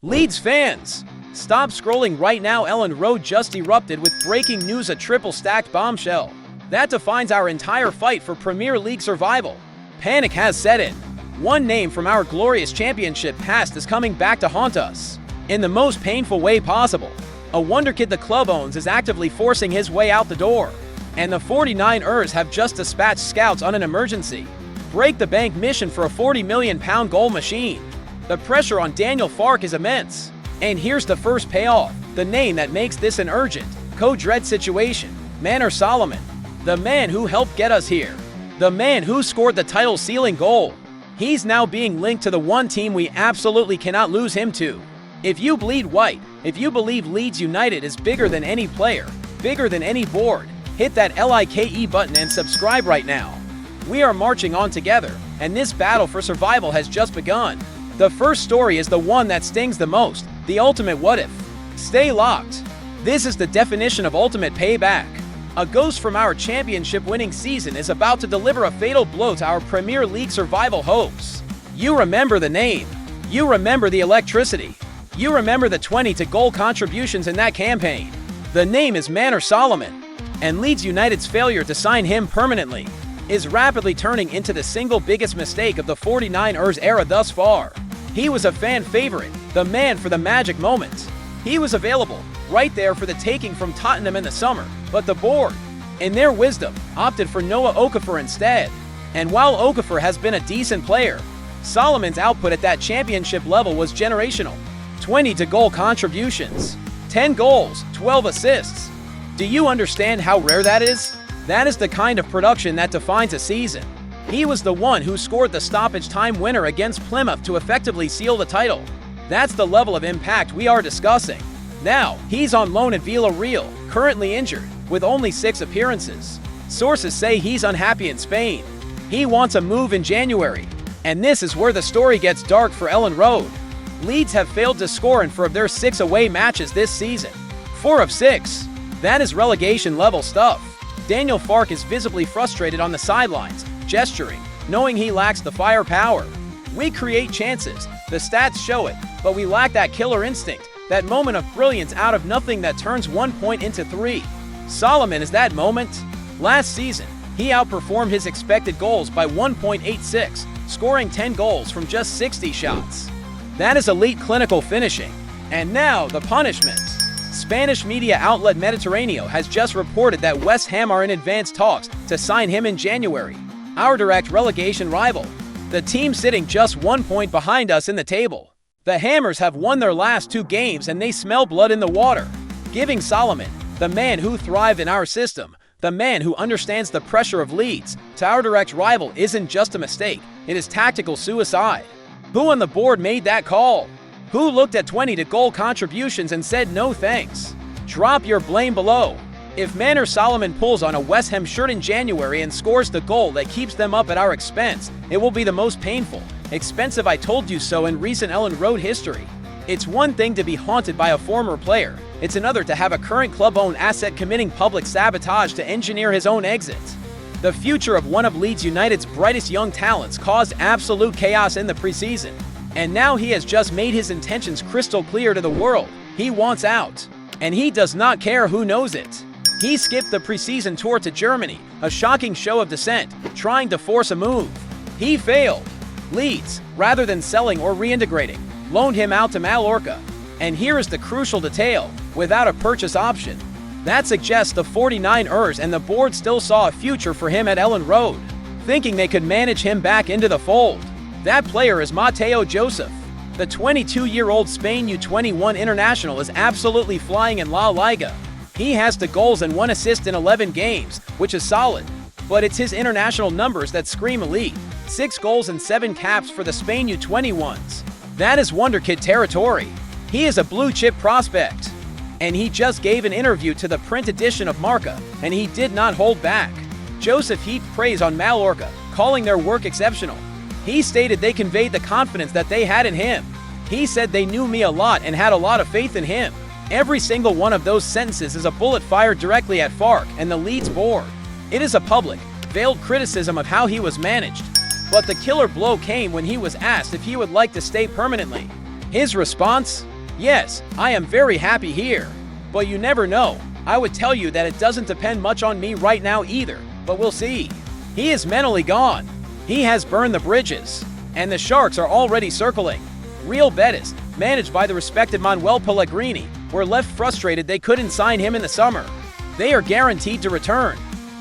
Leeds fans, stop scrolling right now. Elland Road just erupted with breaking news, a triple-stacked bombshell that defines our entire fight for Premier League survival. Panic has set in. One name from our glorious championship past is coming back to haunt us in the most painful way possible. A wonderkid the club owns is actively forcing his way out the door, and the 49ers have just dispatched scouts on an emergency break-the-bank mission for a £40 million goal machine. The pressure on Daniel Farke is immense. And here's the first payoff, the name that makes this an urgent, co-dread situation. Manor Solomon, the man who helped get us here. The man who scored the title-sealing goal. He's now being linked to the one team we absolutely cannot lose him to. If you bleed white, if you believe Leeds United is bigger than any player, bigger than any board, hit that like button and subscribe right now. We are marching on together, and this battle for survival has just begun. The first story is the one that stings the most, the ultimate what if. Stay locked. This is the definition of ultimate payback. A ghost from our championship-winning season is about to deliver a fatal blow to our Premier League survival hopes. You remember the name. You remember the electricity. You remember the 20-goal contributions in that campaign. The name is Manor Solomon, and Leeds United's failure to sign him permanently is rapidly turning into the single biggest mistake of the 49ers era thus far. He was a fan favorite, the man for the magic moment. He was available, right there for the taking from Tottenham in the summer, but the board, in their wisdom, opted for Noah Okafor instead. And while Okafor has been a decent player, Solomon's output at that championship level was generational. 20-goal contributions, 10 goals, 12 assists. Do you understand how rare that is? That is the kind of production that defines a season. He was the one who scored the stoppage time winner against Plymouth to effectively seal the title. That's the level of impact we are discussing. Now, he's on loan at Villarreal, currently injured, with only 6 appearances. Sources say he's unhappy in Spain. He wants a move in January. And this is where the story gets dark for Elland Road. Leeds have failed to score in 4 of their 6 away matches this season. 4 of 6. That is relegation-level stuff. Daniel Farke is visibly frustrated on the sidelines, gesturing, knowing he lacks the firepower. We create chances, the stats show it, but we lack that killer instinct, that moment of brilliance out of nothing that turns 1 point into 3. Solomon is that moment. Last season, he outperformed his expected goals by 1.86, scoring 10 goals from just 60 shots. That is elite clinical finishing. And now, the punishment. Spanish media outlet Mediterráneo has just reported that West Ham are in advanced talks to sign him in January. Our direct relegation rival. The team sitting just 1 point behind us in the table. The Hammers have won their last 2 games and they smell blood in the water. Giving Solomon, the man who thrived in our system, the man who understands the pressure of Leeds, to our direct rival isn't just a mistake, it is tactical suicide. Who on the board made that call? Who looked at 20-goal contributions and said no thanks? Drop your blame below. If Manor Solomon pulls on a West Ham shirt in January and scores the goal that keeps them up at our expense, it will be the most painful, expensive I told you so in recent Elland Road history. It's one thing to be haunted by a former player. It's another to have a current club-owned asset committing public sabotage to engineer his own exit. The future of one of Leeds United's brightest young talents caused absolute chaos in the preseason. And now he has just made his intentions crystal clear to the world. He wants out. And he does not care who knows it. He skipped the preseason tour to Germany, a shocking show of dissent, trying to force a move. He failed. Leeds, rather than selling or reintegrating, loaned him out to Mallorca. And here is the crucial detail, without a purchase option. That suggests the 49ers and the board still saw a future for him at Elland Road, thinking they could manage him back into the fold. That player is Mateo Joseph. The 22-year-old Spain U21 international is absolutely flying in La Liga. He has 2 goals and 1 assist in 11 games, which is solid. But it's his international numbers that scream elite. 6 goals and 7 caps for the Spain U21s. That is wonderkid territory. He is a blue-chip prospect. And he just gave an interview to the print edition of Marca, and he did not hold back. Joseph heaped praise on Mallorca, calling their work exceptional. He stated they conveyed the confidence that they had in him. He said they knew me a lot and had a lot of faith in him. Every single one of those sentences is a bullet fired directly at Farke and the Leeds board. It is a public, veiled criticism of how he was managed. But the killer blow came when he was asked if he would like to stay permanently. His response? Yes, I am very happy here. But you never know. I would tell you that it doesn't depend much on me right now either, but we'll see. He is mentally gone. He has burned the bridges. And the Sharks are already circling. Real Betis, managed by the respected Manuel Pellegrini, were left frustrated they couldn't sign him in the summer. They are guaranteed to return.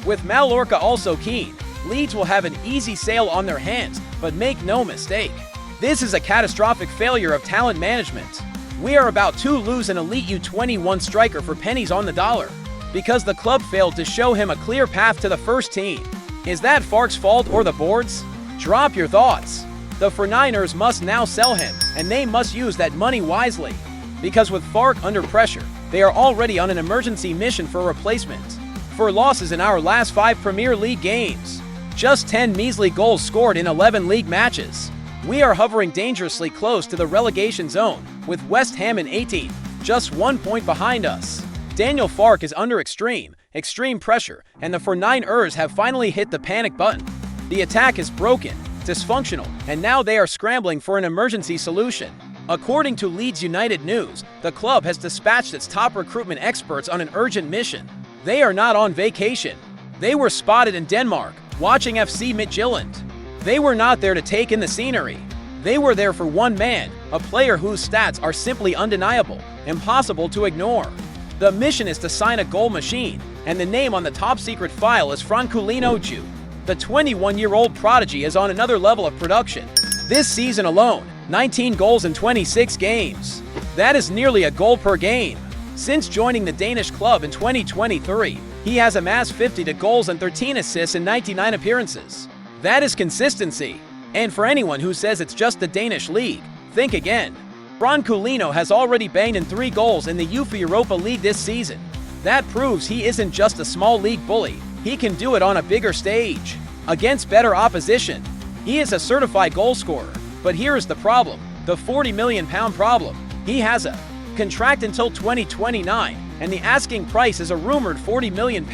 With Mallorca also keen, Leeds will have an easy sail on their hands, but make no mistake. This is a catastrophic failure of talent management. We are about to lose an elite U21 striker for pennies on the dollar, because the club failed to show him a clear path to the first team. Is that Farke's fault or the board's? Drop your thoughts. The Forniners must now sell him, and they must use that money wisely. Because with Farke under pressure, they are already on an emergency mission for replacement. For losses in our last 5 Premier League games, just 10 measly goals scored in 11 league matches. We are hovering dangerously close to the relegation zone, with West Ham in 18th, just 1 point behind us. Daniel Farke is under extreme pressure, and the Forniners have finally hit the panic button. The attack is broken, dysfunctional, and now they are scrambling for an emergency solution. According to Leeds United News, the club has dispatched its top recruitment experts on an urgent mission. They are not on vacation. They were spotted in Denmark, watching FC Midtjylland. They were not there to take in the scenery. They were there for one man, a player whose stats are simply undeniable, impossible to ignore. The mission is to sign a goal machine, and the name on the top-secret file is Franculino Ju. The 21-year-old prodigy is on another level of production. This season alone, 19 goals in 26 games. That is nearly a goal per game. Since joining the Danish club in 2023, he has amassed 50 goals and 13 assists in 99 appearances. That is consistency. And for anyone who says it's just the Danish league, think again. Franculino has already banged in 3 goals in the UEFA Europa League this season. That proves he isn't just a small league bully. He can do it on a bigger stage, against better opposition. He is a certified goal scorer. But here is the problem, the £40 million problem. He has a contract until 2029, and the asking price is a rumored £40 million.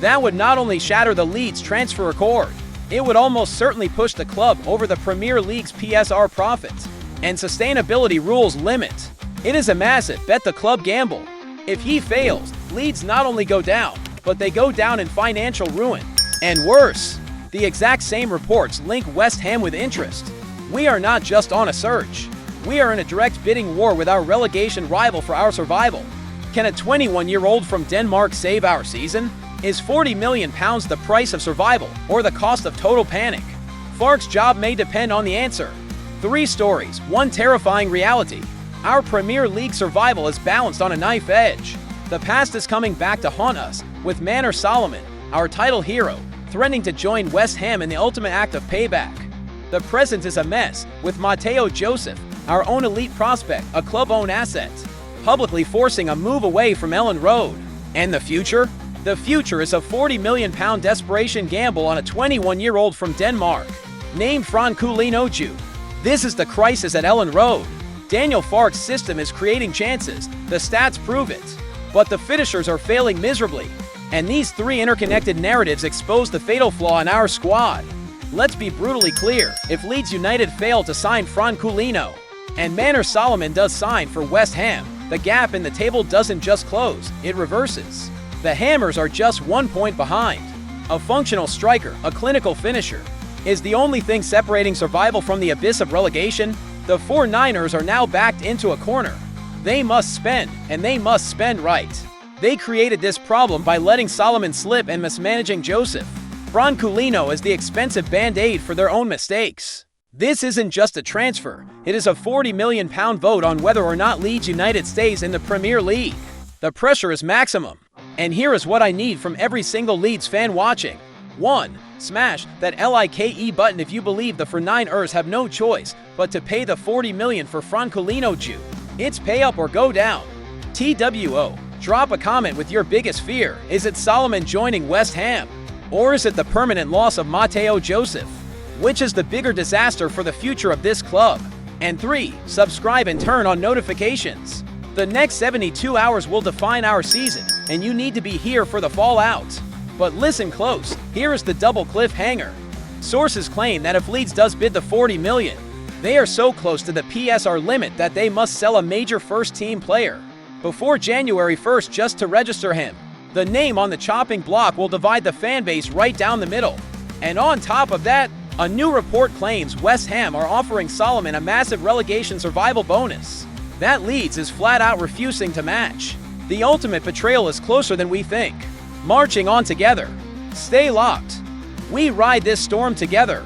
That would not only shatter the Leeds transfer record, it would almost certainly push the club over the Premier League's PSR profits and sustainability rules limit. It is a massive bet the club gamble. If he fails, Leeds not only go down, but they go down in financial ruin. And worse, the exact same reports link West Ham with interest. We are not just on a search. We are in a direct bidding war with our relegation rival for our survival. Can a 21-year-old from Denmark save our season? Is £40 million the price of survival or the cost of total panic? Farke's job may depend on the answer. 3 stories, 1 terrifying reality. Our Premier League survival is balanced on a knife edge. The past is coming back to haunt us, with Manor Solomon, our title hero, threatening to join West Ham in the ultimate act of payback. The present is a mess, with Matteo Joseph, our own elite prospect, a club-owned asset, publicly forcing a move away from Elland Road. And the future? The future is a £40 million desperation gamble on a 21-year-old from Denmark, named Franculino Ju. This is the crisis at Elland Road. Daniel Farke's system is creating chances, the stats prove it. But the finishers are failing miserably. And these 3 interconnected narratives expose the fatal flaw in our squad. Let's be brutally clear, if Leeds United fail to sign Franculino, and Manor Solomon does sign for West Ham, the gap in the table doesn't just close, it reverses. The Hammers are just 1 point behind. A functional striker, a clinical finisher, is the only thing separating survival from the abyss of relegation. The 49ers are now backed into a corner. They must spend, and they must spend right. They created this problem by letting Solomon slip and mismanaging Joseph. Franculino is the expensive band-aid for their own mistakes. This isn't just a transfer, it is a £40 million vote on whether or not Leeds United stays in the Premier League. The pressure is maximum. And here is what I need from every single Leeds fan watching. 1. Smash that like button if you believe the Forniners have no choice but to pay the £40 million for Franculino Ju. It's pay up or go down. TWO. Drop a comment with your biggest fear. Is it Solomon joining West Ham? Or is it the permanent loss of Matteo Joseph? Which is the bigger disaster for the future of this club? And 3. Subscribe and turn on notifications. The next 72 hours will define our season, and you need to be here for the fallout. But listen close, here is the double cliffhanger. Sources claim that if Leeds does bid the £40 million, They are so close to the PSR limit that they must sell a major first-team player before January 1st just to register him. The name on the chopping block will divide the fanbase right down the middle. And on top of that, a new report claims West Ham are offering Solomon a massive relegation survival bonus that Leeds is flat out refusing to match. The ultimate betrayal is closer than we think. Marching on together. Stay locked. We ride this storm together.